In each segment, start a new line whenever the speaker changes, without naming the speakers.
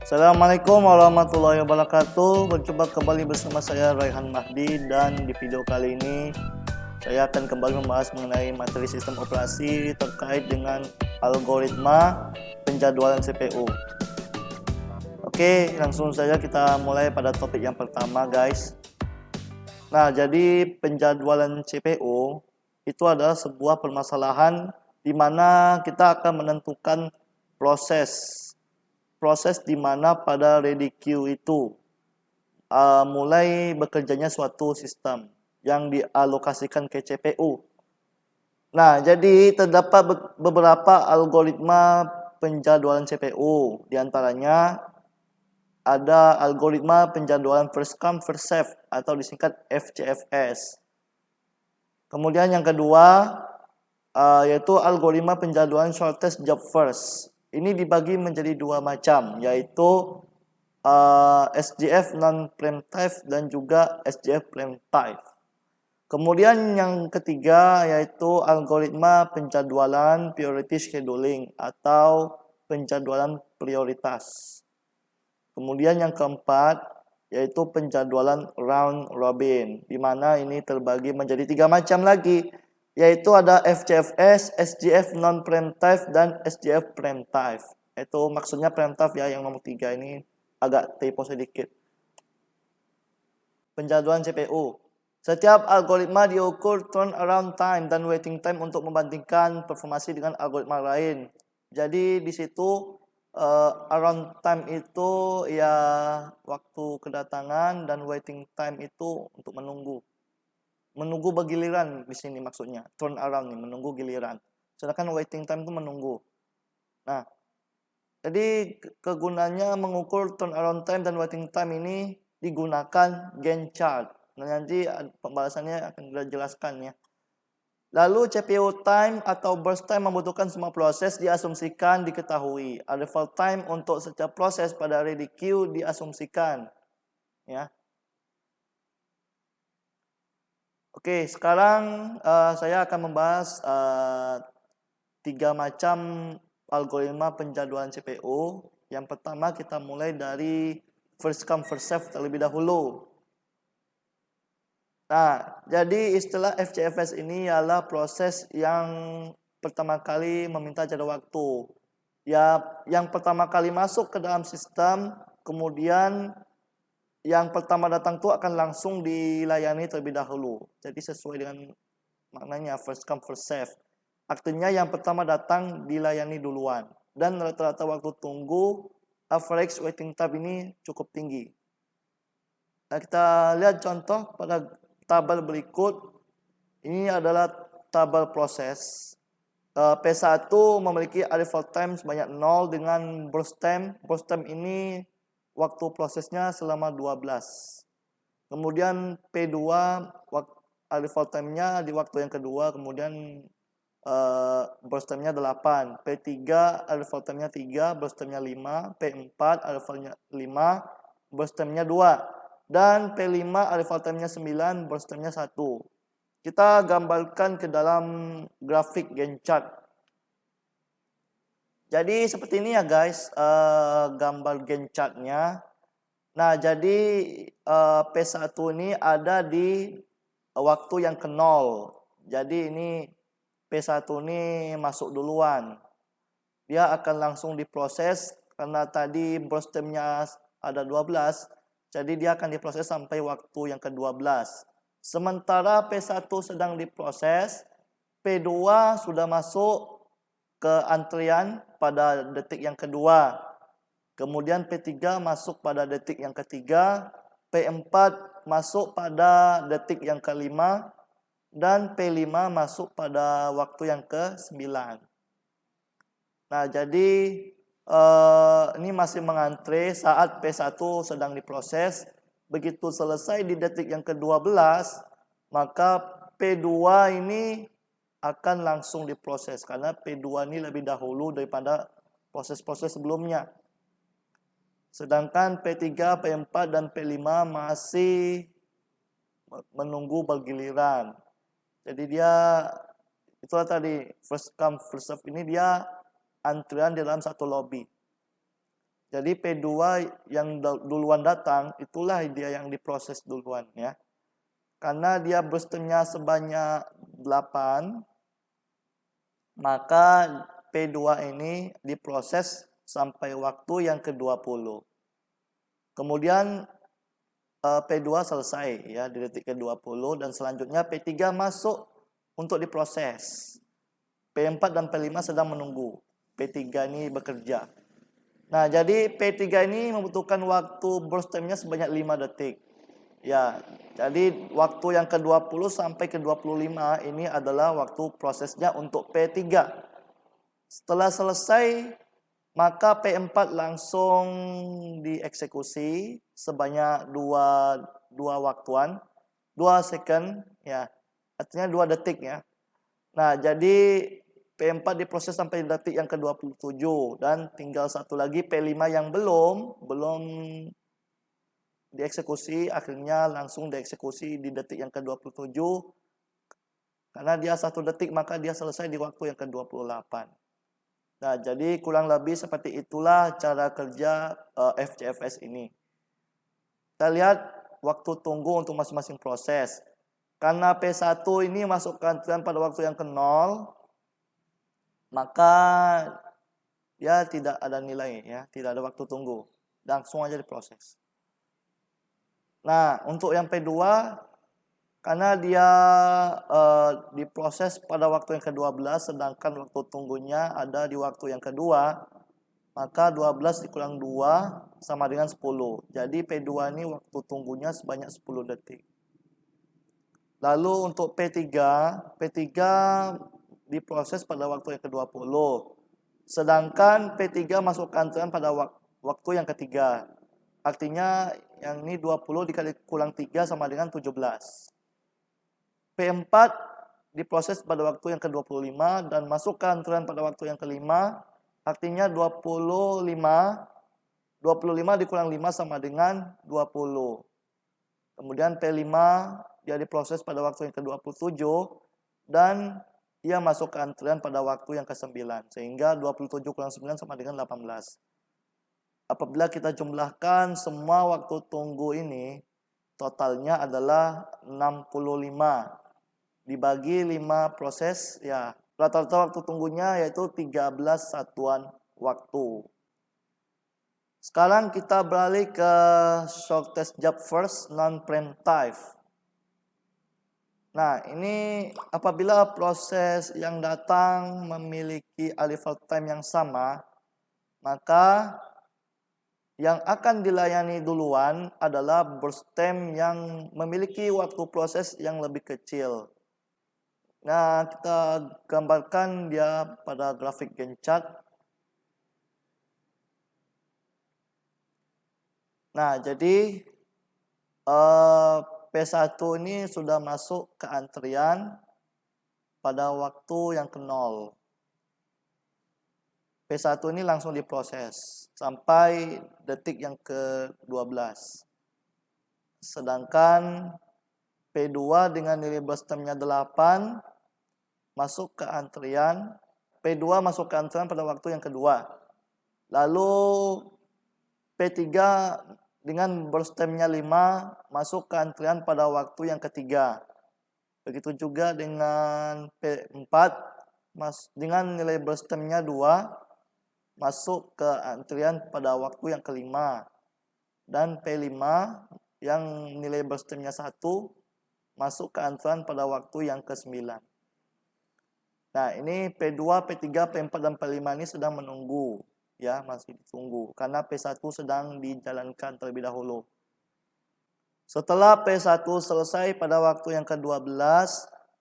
Assalamualaikum warahmatullahi wabarakatuh. Berjumpa kembali bersama saya Raihan Mahdi, dan di video kali ini saya akan kembali membahas mengenai materi sistem operasi terkait dengan algoritma penjadwalan CPU. Oke, langsung saja kita mulai pada topik yang pertama, guys. Nah, jadi penjadwalan CPU itu adalah sebuah permasalahan di mana kita akan menentukan proses di mana pada ready queue itu mulai bekerjanya suatu sistem yang dialokasikan ke CPU. Nah, jadi terdapat beberapa algoritma penjadwalan CPU. Di antaranya ada algoritma penjadwalan first come first serve atau disingkat FCFS. Kemudian yang kedua yaitu algoritma penjadwalan shortest job first. Ini dibagi menjadi dua macam, yaitu SJF non-preemptive dan juga SJF preemptive. Kemudian yang ketiga yaitu algoritma penjadwalan priority scheduling atau penjadwalan prioritas. Kemudian yang keempat yaitu penjadwalan round robin, di mana ini terbagi menjadi tiga macam lagi, yaitu ada FCFS, SJF non-preemptive, dan SJF preemptive. Itu maksudnya preemptive ya, yang nomor 3 ini agak typo sedikit. Penjadwalan CPU. Setiap algoritma diukur turnaround time dan waiting time untuk membandingkan performasi dengan algoritma lain. Jadi di situ around time itu ya waktu kedatangan, dan waiting time itu untuk menunggu bergiliran. Di sini maksudnya turn around nih, menunggu giliran, sedangkan waiting time itu menunggu. Nah, jadi kegunaannya mengukur turn around time dan waiting time ini digunakan Gantt chart. Nah, nanti pembahasannya akan dijelaskan ya. Lalu CPU time atau burst time membutuhkan semua proses diasumsikan diketahui. Arrival time untuk setiap proses pada ready queue diasumsikan ya. Oke, sekarang saya akan membahas tiga macam algoritma penjadwalan CPU. Yang pertama kita mulai dari first come first serve terlebih dahulu. Nah, jadi istilah FCFS ini adalah proses yang pertama kali meminta jeda waktu. Ya, yang pertama kali masuk ke dalam sistem, kemudian yang pertama datang itu akan langsung dilayani terlebih dahulu. Jadi sesuai dengan maknanya first come first serve. Artinya yang pertama datang dilayani duluan. Dan rata-rata waktu tunggu average waiting time ini cukup tinggi. Nah, kita lihat contoh pada tabel berikut. Ini adalah tabel proses. P1 memiliki arrival time sebanyak 0 dengan burst time. Burst time ini waktu prosesnya selama 12. Kemudian P2 arrival time-nya di waktu yang kedua, kemudian burst time-nya 8. P3 arrival time-nya 3, burst time-nya 5. P4 arrival-nya 5, burst time-nya 2. Dan P5 arrival time-nya 9, burst time-nya 1. Kita gambarkan ke dalam grafik Gantt chart. Jadi seperti ini ya guys, gambar Gantt chart-nya. Nah, jadi P1 ini ada di waktu yang ke 0. Jadi ini P1 ini masuk duluan. Dia akan langsung diproses karena tadi burst time-nya ada 12. Jadi dia akan diproses sampai waktu yang ke-12. Sementara P1 sedang diproses, P2 sudah masuk ke antrian pada detik yang kedua. Kemudian P3 masuk pada detik yang ketiga, P4 masuk pada detik yang kelima, dan P5 masuk pada waktu yang ke-9. Nah, jadi ini masih mengantre saat P1 sedang diproses. Begitu selesai di detik yang ke-12, maka P2 ini akan langsung diproses karena P2 ini lebih dahulu daripada proses-proses sebelumnya. Sedangkan P3, P4, dan P5 masih menunggu bergiliran. Jadi dia, itulah tadi, first come first serve ini dia antrian di dalam satu lobby. Jadi P2 yang duluan datang, itulah dia yang diproses duluan ya. Karena dia burstemnya sebanyak 8, maka P2 ini diproses sampai waktu yang ke-20. Kemudian P2 selesai ya di detik ke-20 dan selanjutnya P3 masuk untuk diproses. P4 dan P5 sedang menunggu. P3 ini bekerja. Nah, jadi P3 ini membutuhkan waktu burst time-nya sebanyak 5 detik. Ya, jadi waktu yang ke-20 sampai ke-25 ini adalah waktu prosesnya untuk P3. Setelah selesai, maka P4 langsung dieksekusi sebanyak 2 waktuan, 2 second ya. Artinya 2 detik ya. Nah, jadi P4 diproses sampai detik yang ke-27 dan tinggal satu lagi P5 yang belum dieksekusi, akhirnya langsung dieksekusi di detik yang ke-27. Karena dia 1 detik maka dia selesai di waktu yang ke-28. Nah, jadi kurang lebih seperti itulah cara kerja FCFS ini. Kita lihat waktu tunggu untuk masing-masing proses. Karena P1 ini masuk ke antrian pada waktu yang ke-0, maka ya tidak ada nilai ya, tidak ada waktu tunggu. Langsung aja diproses. Nah, untuk yang P2 karena dia diproses pada waktu yang ke-12 sedangkan waktu tunggunya ada di waktu yang kedua, maka 12 dikurang 2 sama dengan 10. Jadi P2 ini waktu tunggunya sebanyak 10 detik. Lalu untuk P3 diproses pada waktu yang ke-20. Sedangkan P3 masuk ke antrian pada waktu yang ketiga. Artinya yang ini 20 dikali kurang 3 sama dengan 17. P4 diproses pada waktu yang ke-25 dan masuk ke antrian pada waktu yang kelima. Artinya 25 dikurang 5 sama dengan 20. Kemudian P5 dia diproses pada waktu yang ke-27 dan dia masuk ke antrian pada waktu yang ke-9. Sehingga 27 kurang 9 sama dengan 18. Apabila kita jumlahkan semua waktu tunggu ini, totalnya adalah 65. Dibagi 5 proses, ya rata-rata waktu tunggunya yaitu 13 satuan waktu. Sekarang kita beralih ke shortest job first non-preemptive. Nah, ini apabila proses yang datang memiliki arrival time yang sama, maka yang akan dilayani duluan adalah burst time yang memiliki waktu proses yang lebih kecil. Nah, kita gambarkan dia pada grafik Gantt chart. Nah, jadi P1 ini sudah masuk ke antrian pada waktu yang ke-0. P1 ini langsung diproses sampai detik yang ke-12. Sedangkan P2 dengan nilai burst time-nya 8 masuk ke antrian. P2 masuk ke antrian pada waktu yang kedua. Lalu P3 dengan burst time-nya 5 masuk ke antrian pada waktu yang ketiga. Begitu juga dengan P4 dengan nilai burst time-nya 2 masuk ke antrian pada waktu yang kelima. Dan P5 yang nilai burst time-nya 1 masuk ke antrian pada waktu yang ke-9. Nah, ini P2, P3, P4, dan P5 ini sedang menunggu. Ya, masih ditunggu. Karena P1 sedang dijalankan terlebih dahulu. Setelah P1 selesai pada waktu yang ke-12,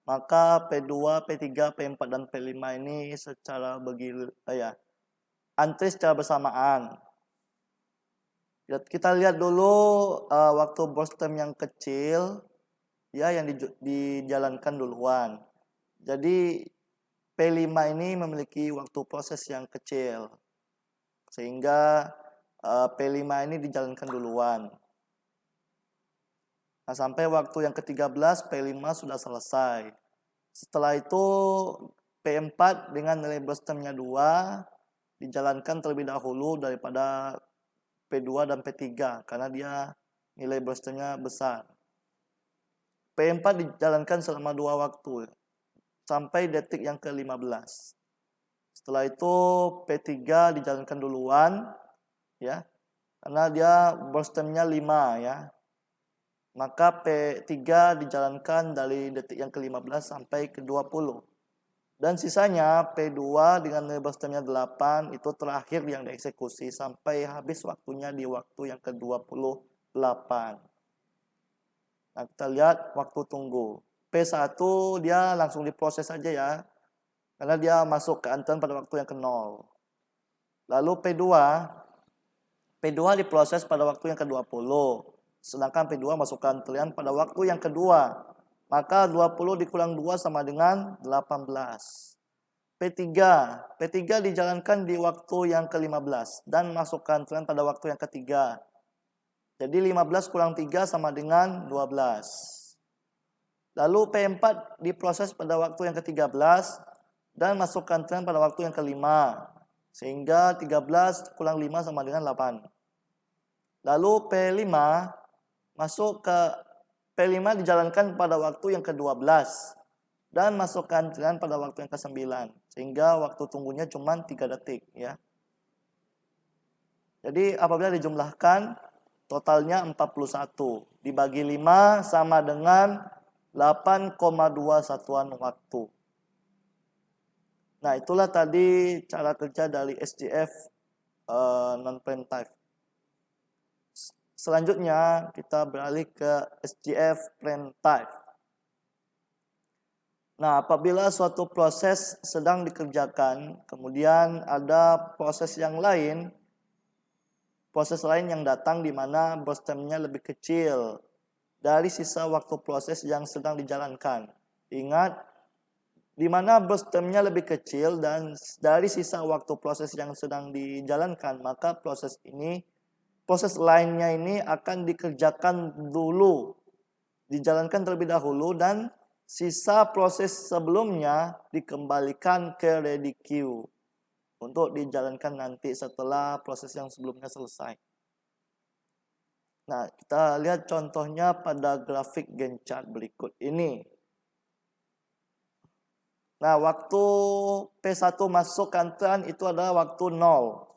maka P2, P3, P4, dan P5 ini secara antri secara bersamaan. Kita lihat dulu waktu burst time yang kecil ya yang dijalankan duluan. Jadi P5 ini memiliki waktu proses yang kecil. Sehingga P5 ini dijalankan duluan. Nah, sampai waktu yang ke-13 P5 sudah selesai. Setelah itu P4 dengan nilai burst time-nya 2 dijalankan terlebih dahulu daripada P2 dan P3 karena dia nilai burstemnya besar. P4 dijalankan selama 2 waktu sampai detik yang ke-15. Setelah itu P3 dijalankan duluan ya. Karena dia burstemnya 5 ya. Maka P3 dijalankan dari detik yang ke-15 sampai ke-20. Dan sisanya P2 dengan nilai burstemnya 8 itu terakhir yang dieksekusi sampai habis waktunya di waktu yang ke-28. Nah, kita lihat waktu tunggu. P1 dia langsung diproses saja ya. Karena dia masuk ke antrian pada waktu yang ke-0. Lalu P2 diproses pada waktu yang ke-20. Sedangkan P2 masuk ke antrian pada waktu yang kedua. Maka 20 dikurang 2 sama dengan 18. P3 dijalankan di waktu yang ke-15 dan masuk ke antrian pada waktu yang ketiga. Jadi 15 kurang 3 sama dengan 12. Lalu P4 diproses pada waktu yang ke-13 dan masuk ke antrian pada waktu yang ke-5. Sehingga 13 kurang 5 sama dengan 8. Lalu P5 dijalankan pada waktu yang ke-12 dan masuk ke antrian pada waktu yang ke-9. Sehingga waktu tunggunya cuma 3 detik ya. Jadi apabila dijumlahkan totalnya 41 dibagi 5 sama dengan 8,2 satuan waktu. Nah, itulah tadi cara kerja dari SGF non-prime time. Selanjutnya kita beralih ke SGF prime time. Nah, apabila suatu proses sedang dikerjakan, kemudian ada proses lain yang datang di mana burstemnya lebih kecil dari sisa waktu proses yang sedang dijalankan. Ingat, di mana burstemnya lebih kecil dan dari sisa waktu proses yang sedang dijalankan, maka proses lainnya ini akan dikerjakan dulu, dijalankan terlebih dahulu, dan sisa proses sebelumnya dikembalikan ke ready queue untuk dijalankan nanti setelah proses yang sebelumnya selesai. Nah, kita lihat contohnya pada grafik Gantt chart berikut ini. Nah, waktu P1 masuk ke antrian itu adalah waktu 0.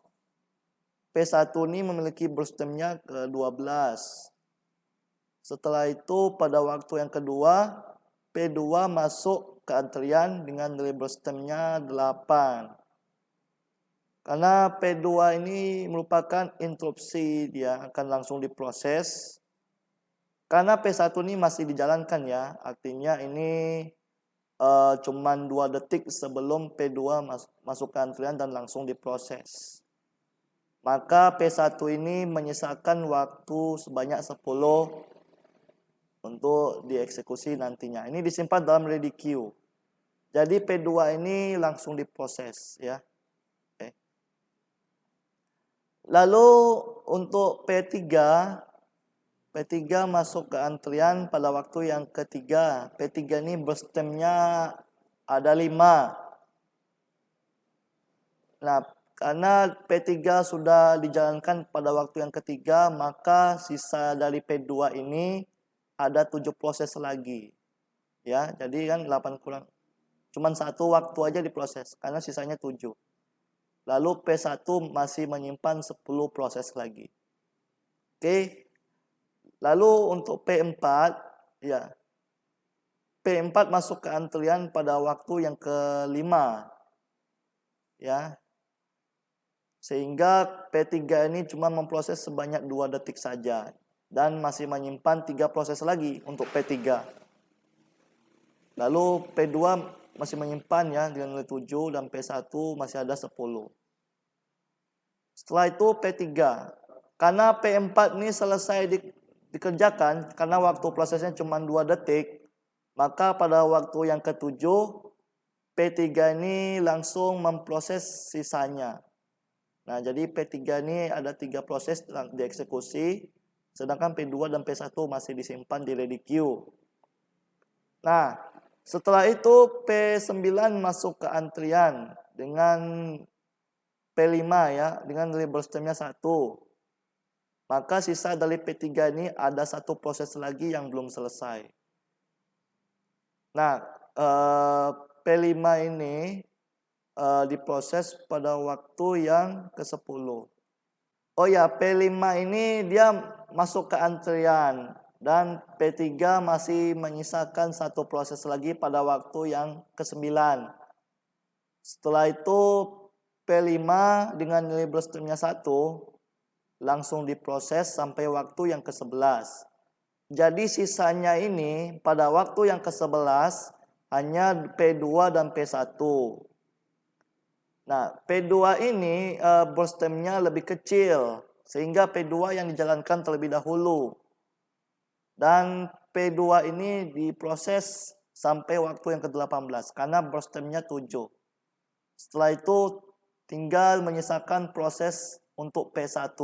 P1 ini memiliki burstemnya ke-12. Setelah itu pada waktu yang kedua, P2 masuk ke antrian dengan nilai burstemnya 8. Karena P2 ini merupakan interupsi, dia akan langsung diproses. Karena P1 ini masih dijalankan ya, artinya ini cuman 2 detik sebelum P2 masuk ke antrian dan langsung diproses. Maka P1 ini menyisakan waktu sebanyak 10 untuk dieksekusi nantinya. Ini disimpan dalam ready queue. Jadi P2 ini langsung diproses ya. Lalu untuk P3 masuk ke antrian pada waktu yang ketiga. P3 ini burstemnya ada 5. Nah, karena P3 sudah dijalankan pada waktu yang ketiga, maka sisa dari P2 ini ada 7 proses lagi. Ya, jadi kan 8 kurang. Cuman 1 waktu aja diproses karena sisanya 7. Lalu P1 masih menyimpan 10 proses lagi. Oke. Lalu untuk P4 ya. P4 masuk ke antrian pada waktu yang ke-5. Ya. Sehingga P3 ini cuma memproses sebanyak 2 detik saja dan masih menyimpan 3 proses lagi untuk P3. Lalu P2 masih menyimpan ya dengan nilai 7 dan P1 masih ada 10. Setelah itu P3. Karena P4 ini selesai dikerjakan karena waktu prosesnya cuma 2 detik, maka pada waktu yang ke-7 P3 ini langsung memproses sisanya. Nah, jadi P3 ini ada 3 proses dieksekusi, sedangkan P2 dan P1 masih disimpan di ready queue. Nah, setelah itu P9 masuk ke antrian dengan P5 ya, dengan nilai burstemnya 1. Maka sisa dari P3 ini ada satu proses lagi yang belum selesai. Nah, P5 ini diproses pada waktu yang ke-10. Oh ya, P5 ini dia masuk ke antrian. Dan P3 masih menyisakan satu proses lagi pada waktu yang ke-9. Setelah itu P5 dengan nilai brostemnya 1 langsung diproses sampai waktu yang ke-11. Jadi sisanya ini pada waktu yang ke-11 hanya P2 dan P1. Nah, P2 ini brostemnya lebih kecil sehingga P2 yang dijalankan terlebih dahulu. Dan P2 ini diproses sampai waktu yang ke-18 karena brostemnya 7. Setelah itu tinggal menyisakan proses untuk P1.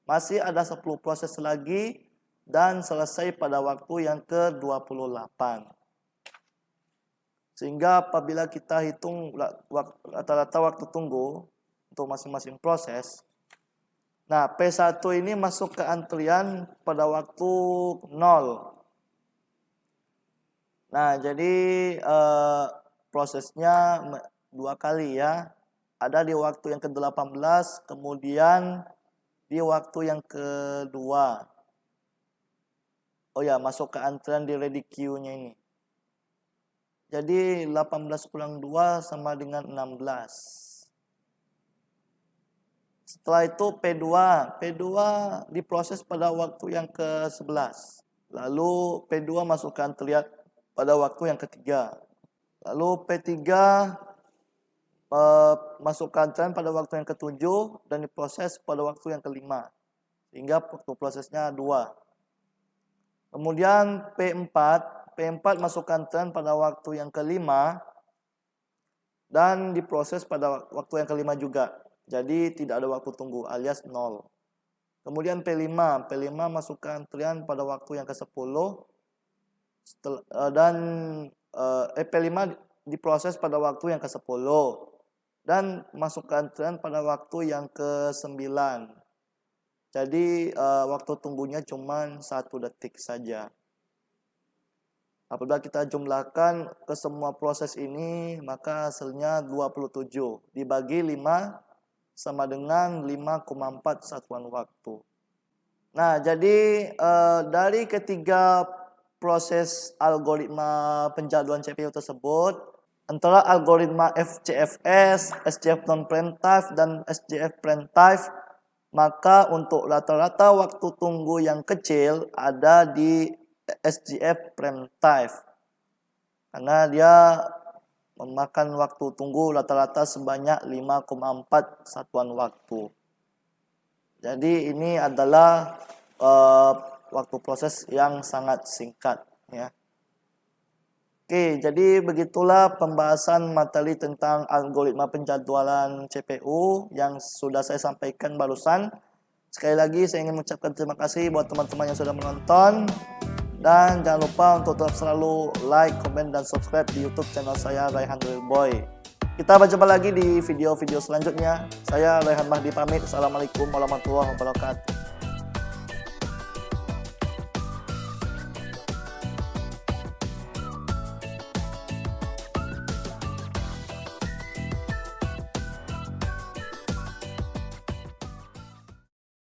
Masih ada 10 proses lagi dan selesai pada waktu yang ke-28. Sehingga apabila kita hitung rata-rata waktu tunggu untuk masing-masing proses, nah P1 ini masuk ke antrian pada waktu 0. Nah jadi prosesnya 2 kali ya. Ada di waktu yang ke-18, kemudian di waktu yang kedua. Oh ya, masuk ke antrian di ready queue-nya ini. Jadi 18 kurang 2 sama dengan 16. Setelah itu P2. P2 diproses pada waktu yang ke-11. Lalu P2 masuk ke antrian pada waktu yang ketiga. Lalu P3 masuk ke antrian pada waktu yang ke-7 dan diproses pada waktu yang ke-5. Sehingga waktu prosesnya 2. Kemudian P4 masuk ke antrian pada waktu yang ke-5 dan diproses pada waktu yang ke-5 juga. Jadi tidak ada waktu tunggu alias 0. Kemudian P5 masuk ke antrian pada waktu yang ke-10 dan P5 diproses pada waktu yang ke-10 dan masuk ke antrian pada waktu yang ke-9. Jadi waktu tunggunya cuma 1 detik saja. Apabila kita jumlahkan ke semua proses ini, maka hasilnya 27 dibagi 5 sama dengan 5,4 satuan waktu. Nah, jadi dari ketiga proses algoritma penjadwalan CPU tersebut, antara algoritma FCFS, SJF non-preemptive, dan SJF preemptive, maka untuk rata-rata waktu tunggu yang kecil ada di SJF preemptive. Karena dia memakan waktu tunggu rata-rata sebanyak 5,4 satuan waktu. Jadi ini adalah waktu proses yang sangat singkat ya. Oke, jadi begitulah pembahasan materi tentang algoritma penjadwalan CPU yang sudah saya sampaikan barusan. Sekali lagi saya ingin mengucapkan terima kasih buat teman-teman yang sudah menonton. Dan jangan lupa untuk tetap selalu like, komen, dan subscribe di YouTube channel saya, Raihan Real Boy. Kita berjumpa lagi di video-video selanjutnya. Saya Raihan Mahdi pamit. Assalamualaikum warahmatullahi wabarakatuh.